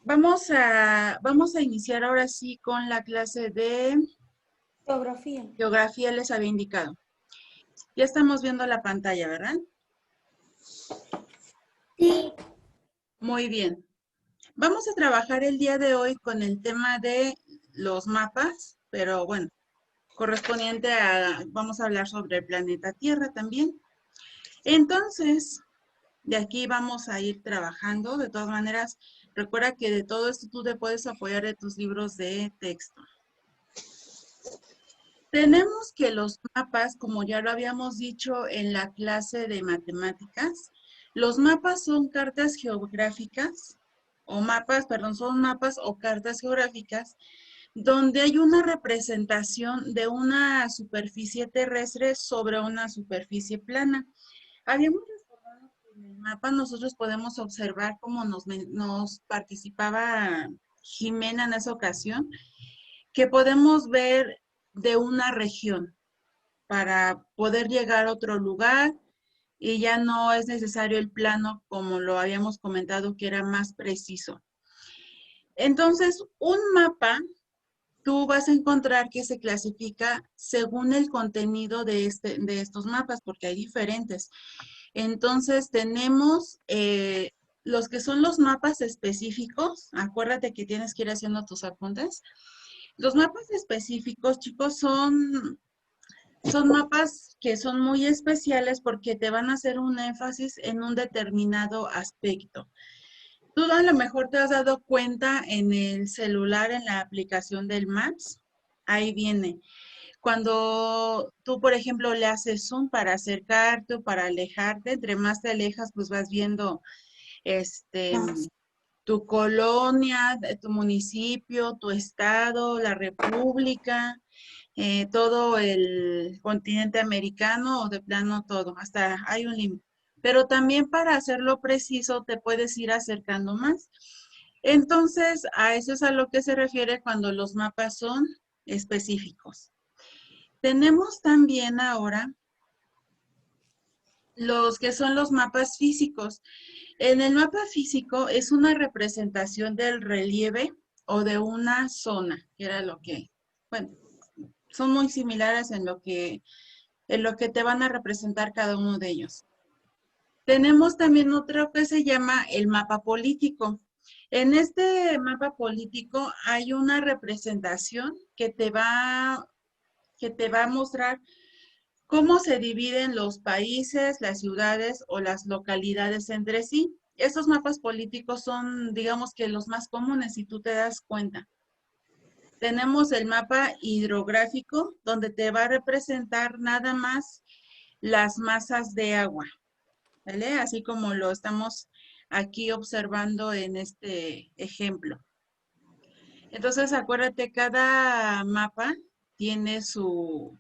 Vamos a iniciar ahora sí con la clase de Geografía. geografía, les había indicado. Ya estamos viendo la pantalla, ¿verdad? Sí. Muy bien. Vamos a trabajar el día de hoy con el tema de los mapas, pero bueno, correspondiente vamos a hablar sobre el planeta Tierra también. Entonces, de aquí vamos a ir trabajando. De todas maneras, recuerda que de todo esto tú te puedes apoyar de tus libros de texto. Tenemos que los mapas, como ya lo habíamos dicho en la clase de matemáticas, los mapas son cartas geográficas, son mapas o cartas geográficas, donde hay una representación de una superficie terrestre sobre una superficie plana. Habíamos recordado que en el mapa nosotros podemos observar cómo nos participaba Jimena en esa ocasión, que podemos ver de una región para poder llegar a otro lugar y ya no es necesario el plano como lo habíamos comentado que era más preciso. Entonces, un mapa, tú vas a encontrar que se clasifica según el contenido de estos mapas, porque hay diferentes. Entonces, tenemos los que son los mapas específicos. Acuérdate que tienes que ir haciendo tus apuntes. Los mapas específicos, chicos, son mapas que son muy especiales porque te van a hacer un énfasis en un determinado aspecto. Tú a lo mejor te has dado cuenta en el celular, en la aplicación del Maps, ahí viene. Cuando tú, por ejemplo, le haces zoom para acercarte o para alejarte, entre más te alejas, pues vas viendo tu colonia, tu municipio, tu estado, la república, todo el continente americano o de plano todo, hasta hay un límite. Pero también para hacerlo preciso te puedes ir acercando más. Entonces, a eso es a lo que se refiere cuando los mapas son específicos. Tenemos también ahora los que son los mapas físicos. En el mapa físico es una representación del relieve o de una zona, que era lo que, bueno, son muy similares en lo que te van a representar cada uno de ellos. Tenemos también otro que se llama el mapa político. En este mapa político hay una representación que te va a mostrar cómo se dividen los países, las ciudades o las localidades entre sí. Estos mapas políticos son, digamos que los más comunes, si tú te das cuenta. Tenemos el mapa hidrográfico, donde te va a representar nada más las masas de agua, ¿vale? Así como lo estamos aquí observando en este ejemplo. Entonces, acuérdate, cada mapa tiene su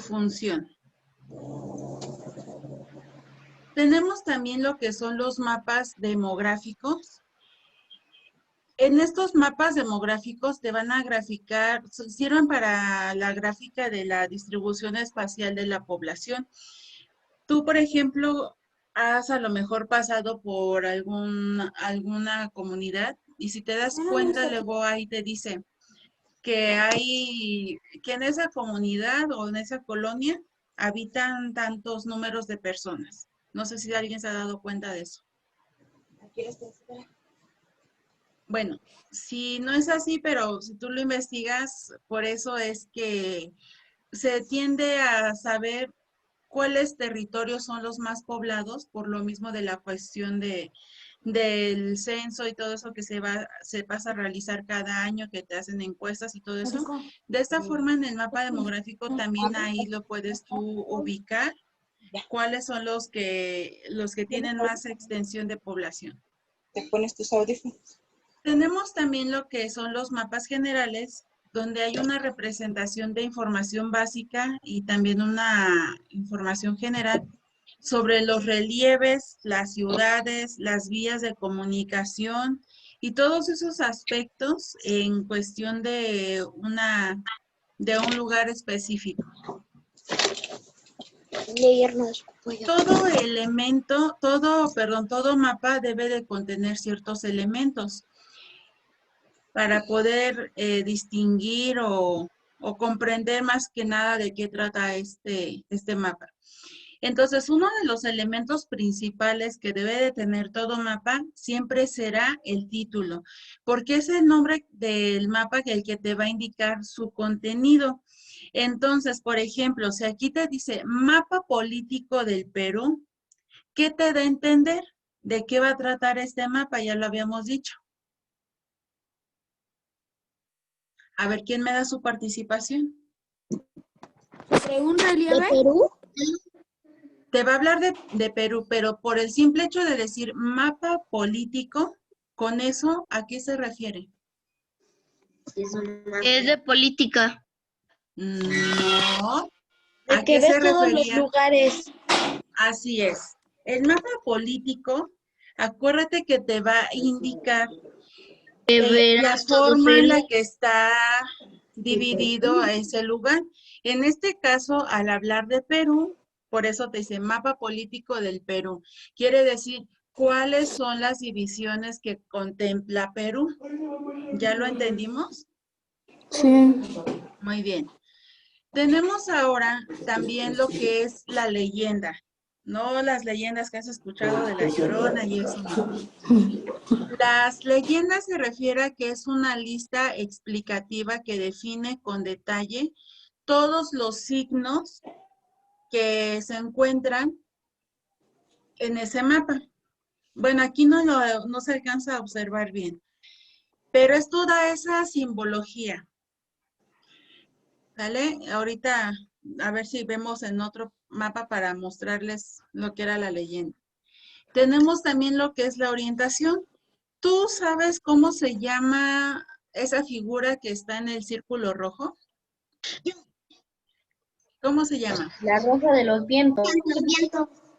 función. Tenemos también lo que son los mapas demográficos. En estos mapas demográficos te van a graficar, sirven para la gráfica de la distribución espacial de la población. Tú, por ejemplo, has a lo mejor pasado por alguna comunidad y si te das cuenta, luego ahí te dice que en esa comunidad o en esa colonia habitan tantos números de personas. No sé si alguien se ha dado cuenta de eso. Bueno, si no es así, pero si tú lo investigas, por eso es que se tiende a saber cuáles territorios son los más poblados, por lo mismo de la cuestión del censo y todo eso que se pasa a realizar cada año, que te hacen encuestas y todo eso. De esta forma, en el mapa demográfico también ahí lo puedes tú ubicar, cuáles son los que tienen más extensión de población. Te pones tus audífonos. Tenemos también lo que son los mapas generales, donde hay una representación de información básica y también una información general sobre los relieves, las ciudades, las vías de comunicación y todos esos aspectos en cuestión de un lugar específico. Todo mapa debe de contener ciertos elementos. para poder distinguir o comprender más que nada de qué trata este mapa. Entonces, uno de los elementos principales que debe de tener todo mapa siempre será el título, porque es el nombre del mapa el que te va a indicar su contenido. Entonces, por ejemplo, si aquí te dice mapa político del Perú, ¿qué te da a entender? ¿De qué va a tratar este mapa? Ya lo habíamos dicho. A ver, ¿quién me da su participación? ¿De un ¿De relieve? Perú? Te va a hablar de Perú, pero por el simple hecho de decir mapa político, con eso, ¿a qué se refiere? Es de política. No. De ¿A que qué se ves todos los refería? lugares. Así es. El mapa político, acuérdate que te va a indicar Que la verás todo forma en la Perú. que está dividido a ese lugar. En este caso, al hablar de Perú, por eso te dice mapa político del Perú. Quiere decir cuáles son las divisiones que contempla Perú. ¿Ya lo entendimos? Sí. Muy bien. Tenemos ahora también lo que es la leyenda. No las leyendas que has escuchado de La Llorona y eso no. Las leyendas se refiere a que es una lista explicativa que define con detalle todos los signos que se encuentran en ese mapa. Bueno, aquí no se alcanza a observar bien, pero es toda esa simbología. ¿Vale? Ahorita a ver si vemos en otro mapa para mostrarles lo que era la leyenda. Tenemos también lo que es la orientación. ¿Tú sabes cómo se llama esa figura que está en el círculo rojo? ¿Cómo se llama? La rosa de los vientos.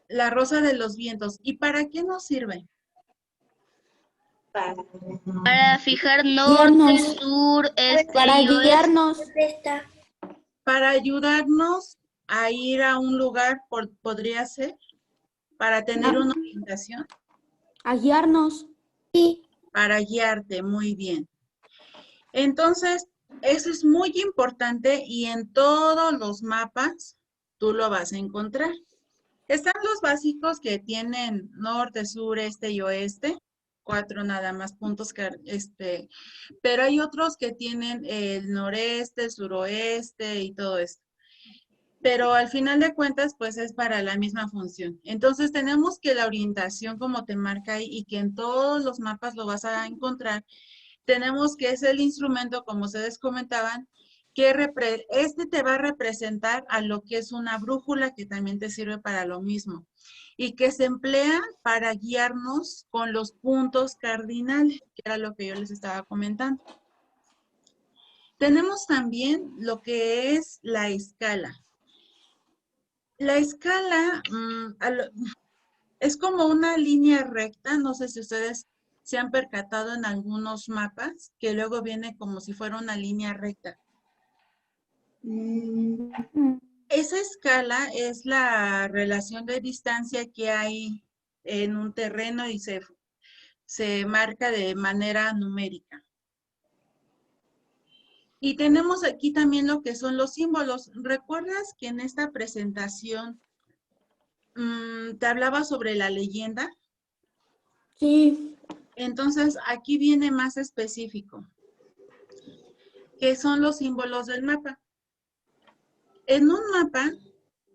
La rosa de los vientos. ¿Y para qué nos sirve? Para fijar norte, Guiarnos. sur, este Para y oeste. guiarnos. Para ayudarnos a ir a un lugar, podría ser, para tener una orientación, A guiarnos. para guiarte, muy bien. Entonces, eso es muy importante y en todos los mapas tú lo vas a encontrar. Están los básicos que tienen norte, sur, este y oeste, 4 nada más puntos, pero hay otros que tienen el noreste, suroeste y todo esto. Pero al final de cuentas, pues es para la misma función. Entonces tenemos que la orientación, como te marca ahí, y que en todos los mapas lo vas a encontrar, tenemos que es el instrumento, como ustedes comentaban, que este te va a representar a lo que es una brújula, que también te sirve para lo mismo, y que se emplea para guiarnos con los puntos cardinales, que era lo que yo les estaba comentando. Tenemos también lo que es la escala. La escala es como una línea recta, no sé si ustedes se han percatado en algunos mapas, que luego viene como si fuera una línea recta. Esa escala es la relación de distancia que hay en un terreno y se marca de manera numérica. Y tenemos aquí también lo que son los símbolos. ¿Recuerdas que en esta presentación te hablaba sobre la leyenda? Sí. Entonces, aquí viene más específico, que son los símbolos del mapa. En un mapa,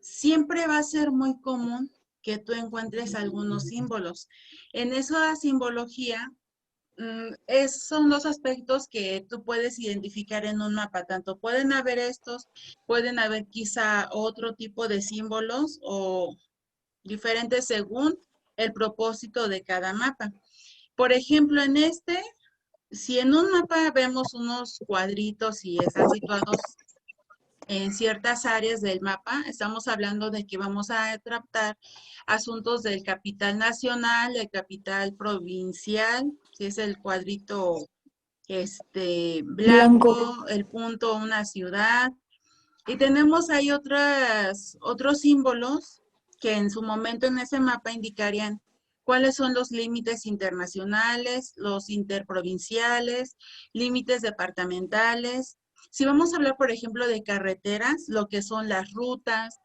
siempre va a ser muy común que tú encuentres algunos símbolos. En esa simbología, son los aspectos que tú puedes identificar en un mapa. Tanto pueden haber estos, pueden haber quizá otro tipo de símbolos o diferentes según el propósito de cada mapa. Por ejemplo, si en un mapa vemos unos cuadritos y están situados en ciertas áreas del mapa, estamos hablando de que vamos a tratar asuntos del capital nacional, del capital provincial, si es el cuadrito blanco, el punto una ciudad. Y tenemos ahí otros símbolos que en su momento en ese mapa indicarían cuáles son los límites internacionales, los interprovinciales, límites departamentales. Si vamos a hablar, por ejemplo, de carreteras, lo que son las rutas,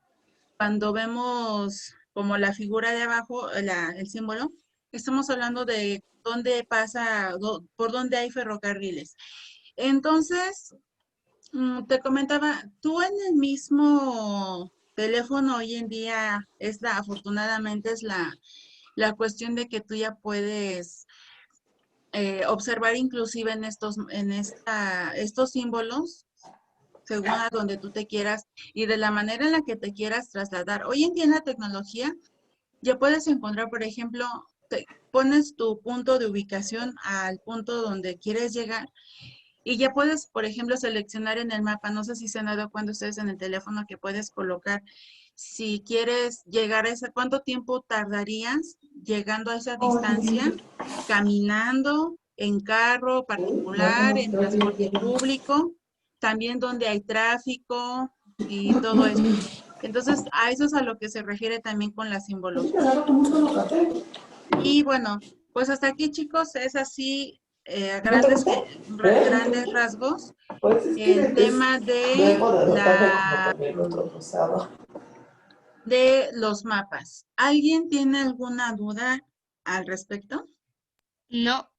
cuando vemos como la figura de abajo, el símbolo, estamos hablando de dónde pasa, por dónde hay ferrocarriles. Entonces, te comentaba, tú en el mismo teléfono hoy en día, afortunadamente es la cuestión de que tú ya puedes observar inclusive en estos símbolos, según a donde tú te quieras y de la manera en la que te quieras trasladar. Hoy en día en la tecnología ya puedes encontrar, por ejemplo, pones tu punto de ubicación al punto donde quieres llegar y ya puedes, por ejemplo, seleccionar en el mapa, no sé si se han dado cuenta ustedes en el teléfono que puedes colocar, si quieres llegar a esa, ¿cuánto tiempo tardarías llegando a esa distancia? Caminando, en carro particular, en transporte público, también donde hay tráfico y todo eso. Entonces, a eso es a lo que se refiere también con la simbología. Y bueno, pues hasta aquí, chicos, es así, a grandes rasgos, el tema de los mapas. ¿Alguien tiene alguna duda al respecto? No,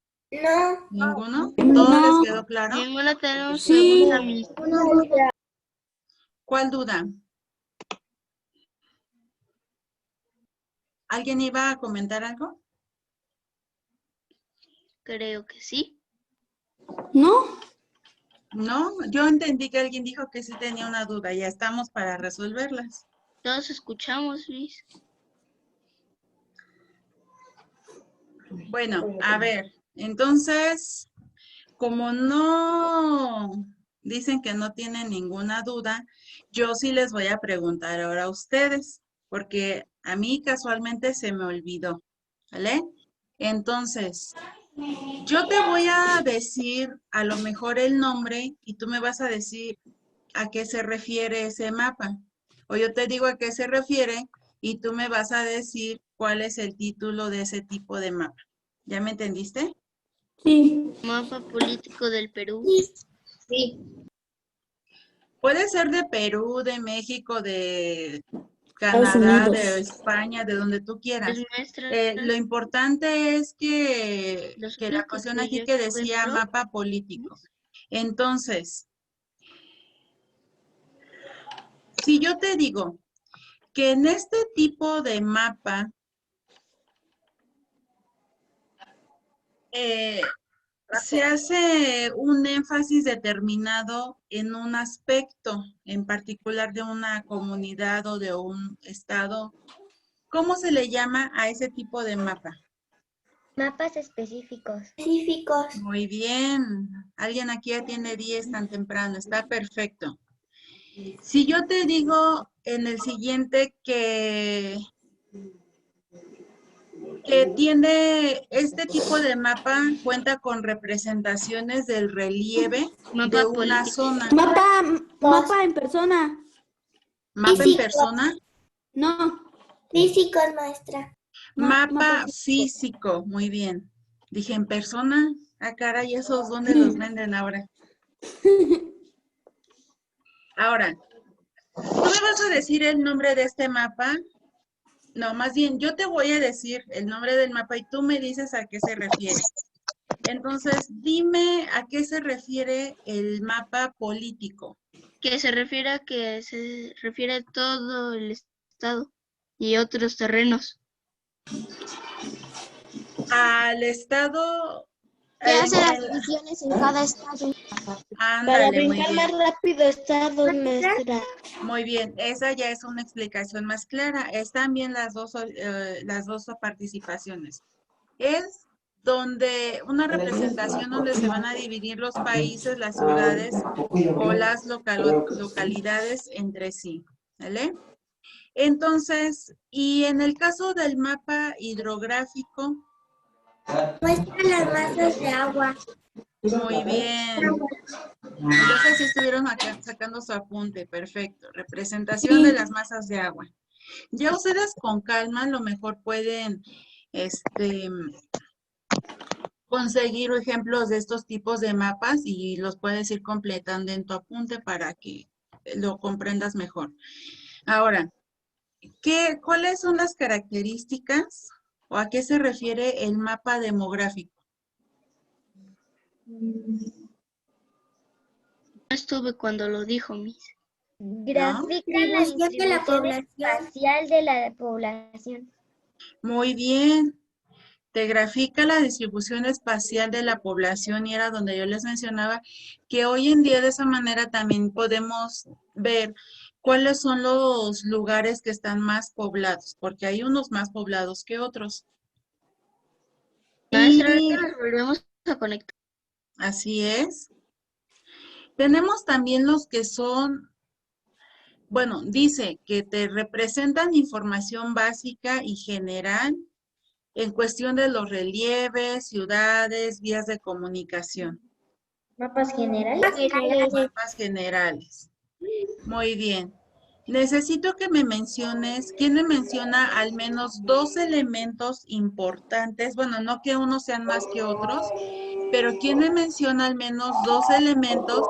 ¿Ninguno? ¿Todo les No. quedó claro? ninguno tenemos Sí. pregunta, Miss. ¿Cuál duda? ¿Alguien iba a comentar algo? Creo que sí. ¿No? No, yo entendí que alguien dijo que sí tenía una duda. Ya estamos para resolverlas. Todos escuchamos, Luis. Bueno, a ver, entonces, como no dicen que no tienen ninguna duda, yo sí les voy a preguntar ahora a ustedes, porque a mí casualmente se me olvidó, ¿vale? Entonces, yo te voy a decir a lo mejor el nombre y tú me vas a decir a qué se refiere ese mapa. O yo te digo a qué se refiere y tú me vas a decir cuál es el título de ese tipo de mapa. ¿Ya me entendiste? Sí. Mapa político del Perú. Sí. Puede ser de Perú, de México, de Estados Canadá, Unidos. de España, de donde tú Pues quieras. muestra Lo importante es que los la únicos cuestión que aquí yo que decía encuentro. mapa político. Entonces, si yo te digo que en este tipo de mapa se hace un énfasis determinado en un aspecto en particular de una comunidad o de un estado, ¿cómo se le llama a ese tipo de mapa? Mapas específicos. Muy bien. Alguien aquí ya tiene 10 tan temprano. Está perfecto. Si yo te digo en el siguiente que tiene este tipo de mapa, cuenta con representaciones del relieve de Mapa una político. zona. Mapa en persona. ¿Mapa en persona? No. Físicos, maestra. Mapa físico. Muy bien. Dije, ¿en persona? Ah, caray, ¿esos dónde los venden ahora? Ahora, tú me vas a decir el nombre de este mapa. No, más bien, yo te voy a decir el nombre del mapa y tú me dices a qué se refiere. Entonces, dime a qué se refiere el mapa político. Que se refiere a todo el estado y otros terrenos. Al estado... ¿Qué hace las divisiones en cada estado? Ándale, muy bien. rápido estados, maestra. Muy bien, esa ya es una explicación más clara. Están bien las dos participaciones. Es donde una representación donde se van a dividir los países, las ciudades o las localidades entre sí, ¿vale? Entonces, y en el caso del mapa hidrográfico. Muestra las masas de agua. Muy bien. Entonces sí estuvieron sacando su apunte, perfecto. Representación de las masas de agua. Ya ustedes con calma a lo mejor pueden conseguir ejemplos de estos tipos de mapas y los puedes ir completando en tu apunte para que lo comprendas mejor. Ahora, ¿cuáles son las características o a qué se refiere el mapa demográfico? No estuve cuando lo dijo, Miss. Grafica la distribución espacial de la población. Muy bien. Te grafica la distribución espacial de la población y era donde yo les mencionaba que hoy en día de esa manera también podemos ver cuáles son los lugares que están más poblados, porque hay unos más poblados que otros. Maestra, Y ahorita nos volvemos a conectar. así es. Tenemos también los que son, bueno, dice que te representan información básica y general en cuestión de los relieves, ciudades, vías de comunicación. Mapas generales. Mapas generales. Muy bien. Necesito que me menciones, ¿quién me menciona al menos 2 elementos importantes? Bueno, no que unos sean más que otros, pero ¿quién me menciona al menos 2 elementos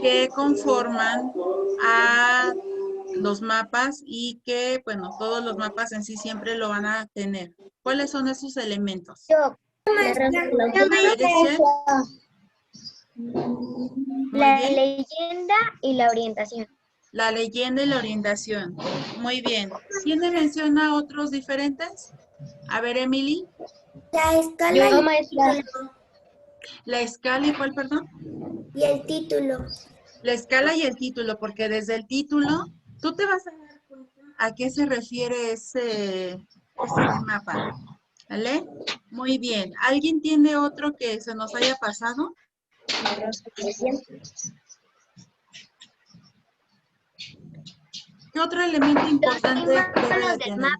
que conforman a los mapas y que, bueno, todos los mapas en sí siempre lo van a tener? ¿Cuáles son esos elementos? Yo. A ver, Etienne. Muy La bien. leyenda y la orientación. La leyenda y la orientación. Muy bien. ¿Quién me menciona otros diferentes? A ver, Emily. La escala Yo, La escala y cuál, perdón. y el título. La escala y el título, porque desde el título tú te vas a dar cuenta a qué se refiere ese mapa. ¿Vale? Muy bien. ¿Alguien tiene otro que se nos haya pasado? ¿Qué otro elemento importante debe de tener?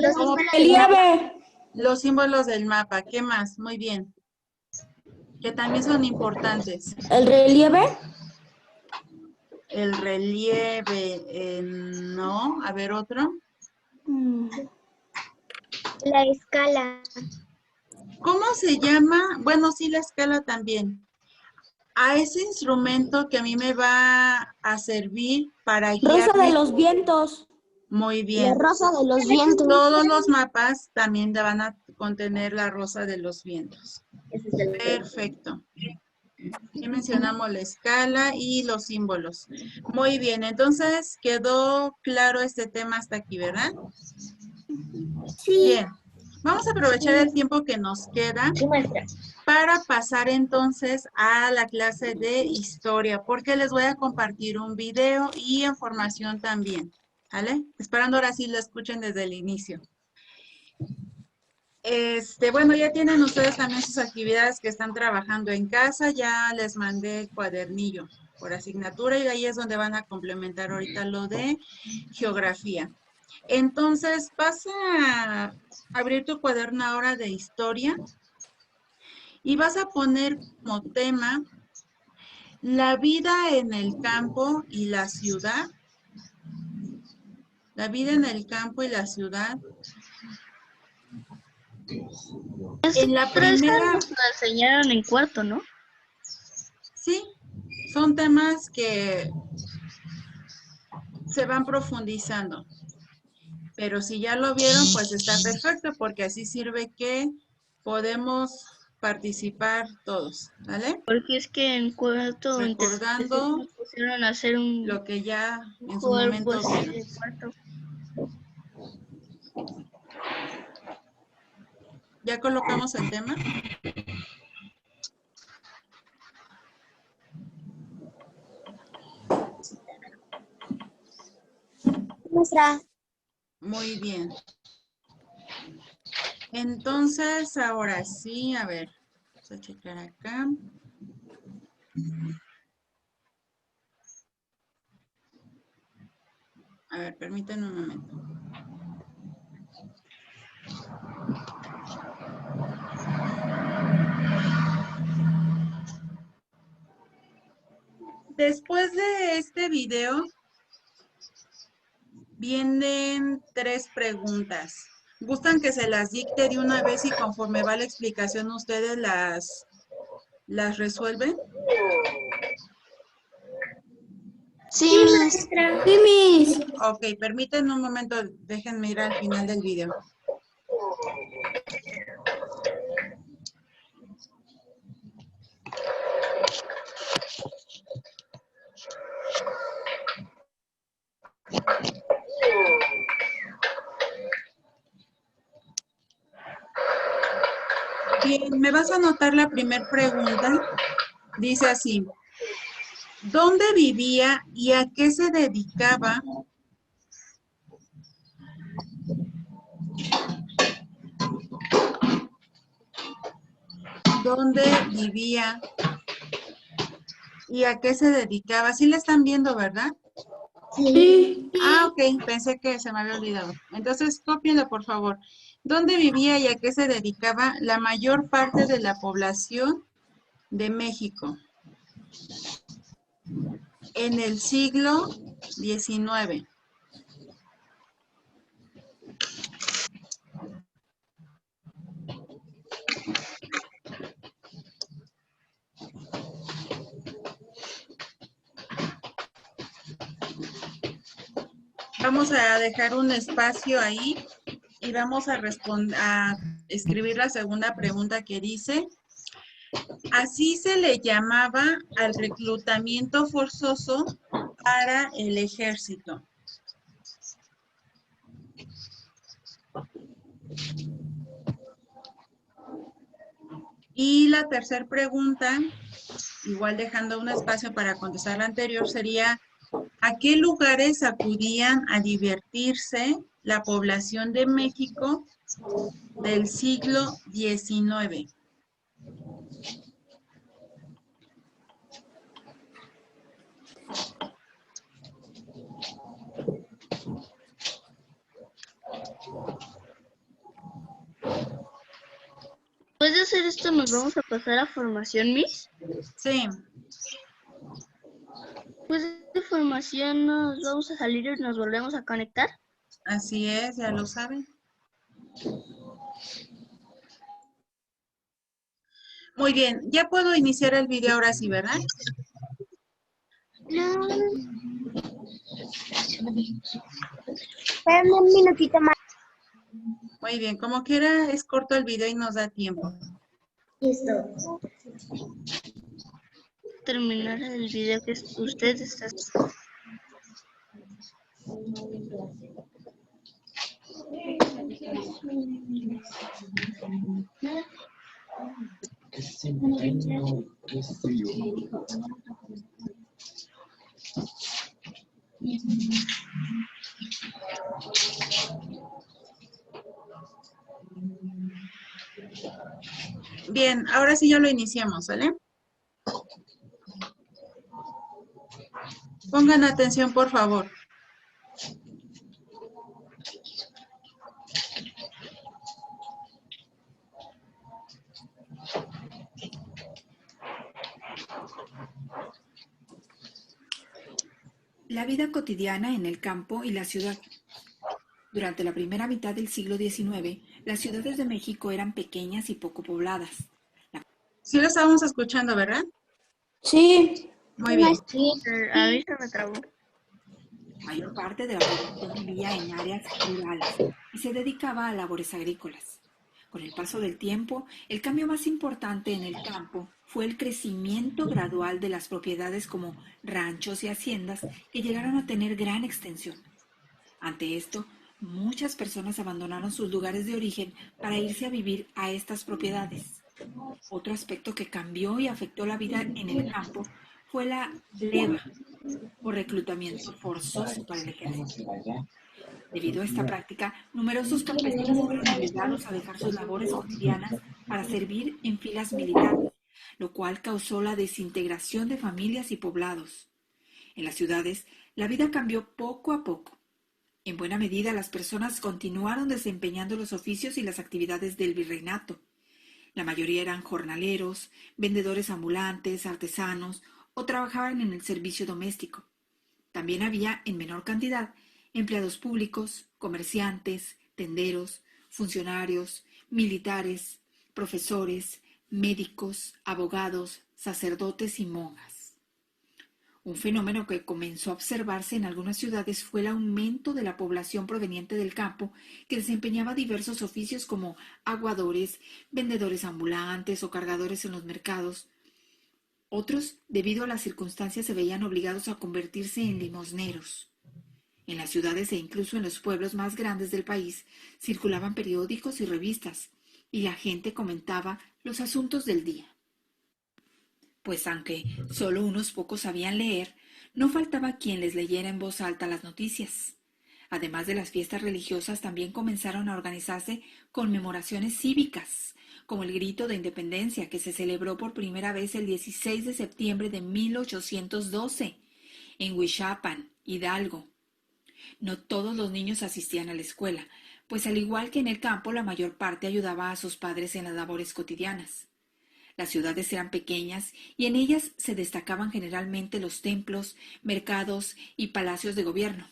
Los Relieve. Los símbolos del mapa. ¿Qué más? Muy bien. Que también son importantes. El relieve. El relieve, no. A ver, otro. La escala. ¿Cómo se llama? Bueno, sí, la escala también. A ese instrumento que a mí me va a servir para Rosa de guiarme. los vientos. Muy bien. rosa de los vientos. Todos los mapas también van a contener la rosa de los vientos. Perfecto. Ya mencionamos la escala y los símbolos. Muy bien, entonces quedó claro este tema hasta aquí, ¿verdad? Sí. Bien, vamos a aprovechar el tiempo que nos queda Sí, maestra. para pasar entonces a la clase de historia, porque les voy a compartir un video y información también, ¿vale? Esperando ahora sí lo escuchen desde el inicio. Bueno, ya tienen ustedes también sus actividades que están trabajando en casa, ya les mandé el cuadernillo por asignatura y ahí es donde van a complementar ahorita lo de geografía. Entonces, vas a abrir tu cuaderno ahora de historia y vas a poner como tema la vida en el campo y la ciudad. La vida en el campo y la ciudad. En la pero esa primera, nos la enseñaron en cuarto, ¿no? sí, son temas que se van profundizando. Pero si ya lo vieron, pues está perfecto, porque así sirve que podemos participar todos, ¿vale? Porque es que en cuarto Recordando nos pusieron a hacer un lo que ya en su juego algo momento así vieron. de cuarto. ¿Ya colocamos el tema? Maestra. Muy bien. Entonces, ahora sí, a ver, vamos a checar acá. A ver, permítanme un momento. Después de este video, vienen 3 preguntas. ¿Gustan que se las dicte de una vez y conforme va la explicación ustedes las resuelven? Sí, maestra. Sí, Miss. Ok, permítanme un momento, déjenme ir al final del video. Bien, me vas a anotar la primera pregunta. Dice así, ¿dónde vivía y a qué se dedicaba dónde vivía y a qué se dedicaba? Sí la están viendo, ¿verdad? Sí. Ah, ok, pensé que se me había olvidado. Entonces, cópienlo, por favor. ¿Dónde vivía y a qué se dedicaba la mayor parte de la población de México en el siglo XIX? Vamos a dejar un espacio ahí y vamos a escribir la segunda pregunta que dice, así se le llamaba al reclutamiento forzoso para el ejército. Y la tercera pregunta, igual dejando un espacio para contestar la anterior, sería, ¿a qué lugares acudían a divertirse la población de México del siglo XIX? Después de hacer esto, ¿nos vamos a pasar a formación, Miss? Sí, Después de formación nos vamos a salir y nos volvemos a conectar. así es, ya lo saben. Muy bien, ya puedo iniciar el video ahora sí, ¿verdad? No. Espérame un minutito más. Muy bien, como quiera es corto el video y nos da tiempo. Listo. Terminar el video que usted está haciendo. Bien, ahora sí ya lo iniciamos, ¿vale? Pongan atención, por favor. La vida cotidiana en el campo y la ciudad. Durante la primera mitad del siglo XIX, las ciudades de México eran pequeñas y poco pobladas. Sí lo estábamos escuchando, ¿verdad? Sí. Muy bien. A mí se me trabó. La mayor parte de la población vivía en áreas rurales y se dedicaba a labores agrícolas. Con el paso del tiempo, el cambio más importante en el campo fue el crecimiento gradual de las propiedades como ranchos y haciendas que llegaron a tener gran extensión. Ante esto, muchas personas abandonaron sus lugares de origen para irse a vivir a estas propiedades. Otro aspecto que cambió y afectó la vida en el campo fue la leva o reclutamiento forzoso para el ejército. Debido a esta práctica, numerosos campesinos fueron obligados a dejar sus labores cotidianas para servir en filas militares, lo cual causó la desintegración de familias y poblados. En las ciudades, la vida cambió poco a poco. En buena medida, las personas continuaron desempeñando los oficios y las actividades del virreinato. La mayoría eran jornaleros, vendedores ambulantes, artesanos o trabajaban en el servicio doméstico. También había, en menor cantidad, empleados públicos, comerciantes, tenderos, funcionarios, militares, profesores, médicos, abogados, sacerdotes y monjas. Un fenómeno que comenzó a observarse en algunas ciudades fue el aumento de la población proveniente del campo que desempeñaba diversos oficios como aguadores, vendedores ambulantes o cargadores en los mercados. Otros, debido a las circunstancias, se veían obligados a convertirse en limosneros. En las ciudades e incluso en los pueblos más grandes del país circulaban periódicos y revistas, y la gente comentaba los asuntos del día. Pues aunque solo unos pocos sabían leer, no faltaba quien les leyera en voz alta las noticias. Además de las fiestas religiosas, también comenzaron a organizarse conmemoraciones cívicas, como el Grito de Independencia, que se celebró por primera vez el 16 de septiembre de 1812, en Huichapan, Hidalgo. No todos los niños asistían a la escuela, pues al igual que en el campo, la mayor parte ayudaba a sus padres en las labores cotidianas. Las ciudades eran pequeñas y en ellas se destacaban generalmente los templos, mercados y palacios de gobierno.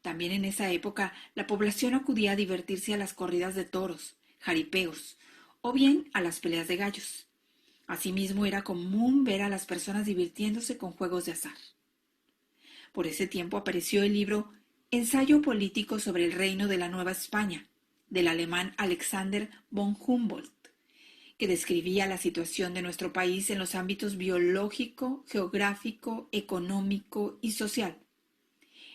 También en esa época la población acudía a divertirse a las corridas de toros, jaripeos, o bien a las peleas de gallos. Asimismo era común ver a las personas divirtiéndose con juegos de azar. Por ese tiempo apareció el libro Ensayo político sobre el reino de la Nueva España, del alemán Alexander von Humboldt, que describía la situación de nuestro país en los ámbitos biológico, geográfico, económico y social.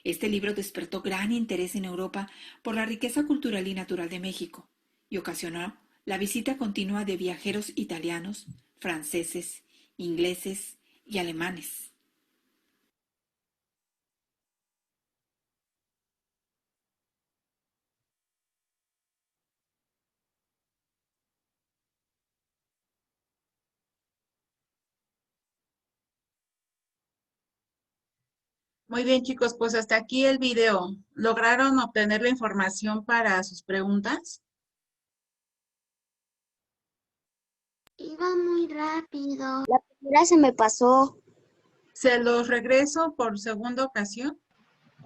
Este libro despertó gran interés en Europa por la riqueza cultural y natural de México y ocasionó la visita continua de viajeros italianos, franceses, ingleses y alemanes. Muy bien, chicos, pues hasta aquí el video. ¿Lograron obtener la información para sus preguntas? Iba muy rápido. La primera se me pasó. ¿Se los regreso por segunda ocasión?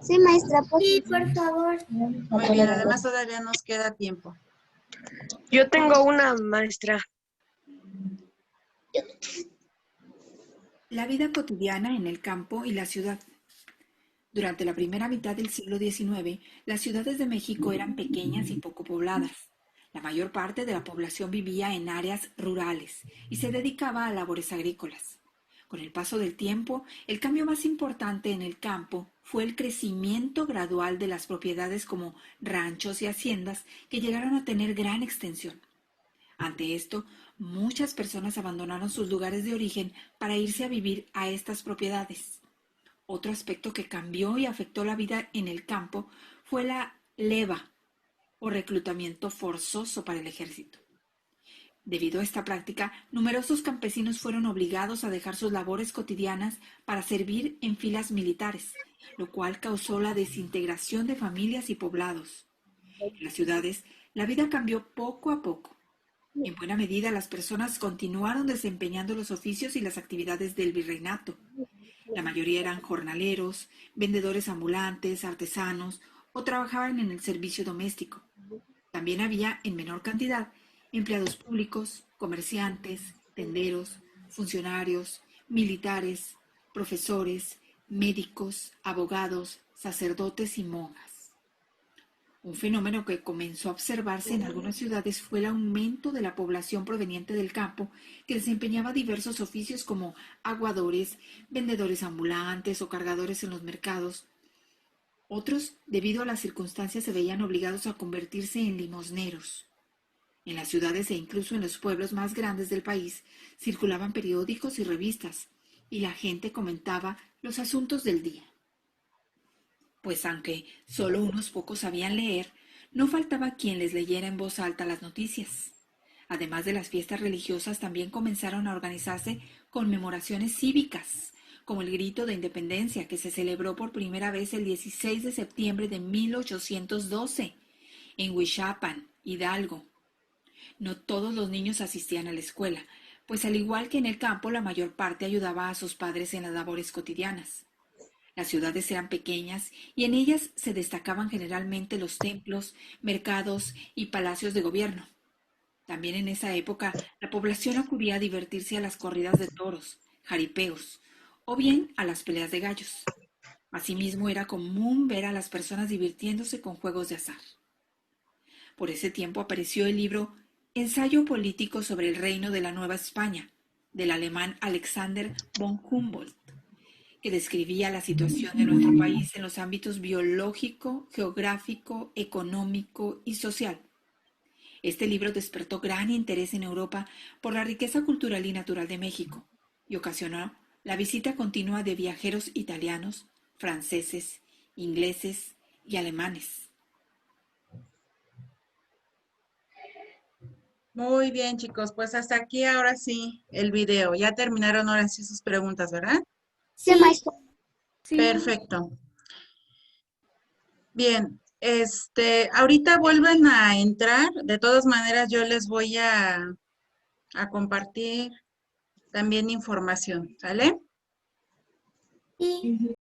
Sí, maestra, sí, por favor. Muy bien, además todavía nos queda tiempo. Yo tengo una maestra. La vida cotidiana en el campo y la ciudad. Durante la primera mitad del siglo XIX, las ciudades de México eran pequeñas y poco pobladas. La mayor parte de la población vivía en áreas rurales y se dedicaba a labores agrícolas. Con el paso del tiempo, el cambio más importante en el campo fue el crecimiento gradual de las propiedades como ranchos y haciendas que llegaron a tener gran extensión. Ante esto, muchas personas abandonaron sus lugares de origen para irse a vivir a estas propiedades. Otro aspecto que cambió y afectó la vida en el campo fue la leva, o reclutamiento forzoso para el ejército. Debido a esta práctica, numerosos campesinos fueron obligados a dejar sus labores cotidianas para servir en filas militares, lo cual causó la desintegración de familias y poblados. En las ciudades, la vida cambió poco a poco. En buena medida, las personas continuaron desempeñando los oficios y las actividades del virreinato. La mayoría eran jornaleros, vendedores ambulantes, artesanos o trabajaban en el servicio doméstico. También había, en menor cantidad, empleados públicos, comerciantes, tenderos, funcionarios, militares, profesores, médicos, abogados, sacerdotes y monjas. Un fenómeno que comenzó a observarse en algunas ciudades fue el aumento de la población proveniente del campo que desempeñaba diversos oficios como aguadores, vendedores ambulantes o cargadores en los mercados. Otros, debido a las circunstancias, se veían obligados a convertirse en limosneros. En las ciudades e incluso en los pueblos más grandes del país circulaban periódicos y revistas, y la gente comentaba los asuntos del día. Pues aunque solo unos pocos sabían leer, no faltaba quien les leyera en voz alta las noticias. Además de las fiestas religiosas, también comenzaron a organizarse conmemoraciones cívicas, como el Grito de Independencia, que se celebró por primera vez el 16 de septiembre de 1812, en Huichapan, Hidalgo. No todos los niños asistían a la escuela, pues al igual que en el campo, la mayor parte ayudaba a sus padres en las labores cotidianas. Las ciudades eran pequeñas y en ellas se destacaban generalmente los templos, mercados y palacios de gobierno. También en esa época la población acudía a divertirse a las corridas de toros, jaripeos o bien a las peleas de gallos. Asimismo era común ver a las personas divirtiéndose con juegos de azar. Por ese tiempo apareció el libro Ensayo político sobre el reino de la Nueva España, del alemán Alexander von Humboldt, que describía la situación de nuestro país en los ámbitos biológico, geográfico, económico y social. Este libro despertó gran interés en Europa por la riqueza cultural y natural de México y ocasionó la visita continua de viajeros italianos, franceses, ingleses y alemanes. Muy bien, chicos, pues hasta aquí ahora sí el video. Ya terminaron ahora sí sus preguntas, ¿verdad? Sí, maestra. Perfecto. Bien, ahorita vuelven a entrar. De todas maneras, yo les voy a compartir también información, ¿sale? Sí.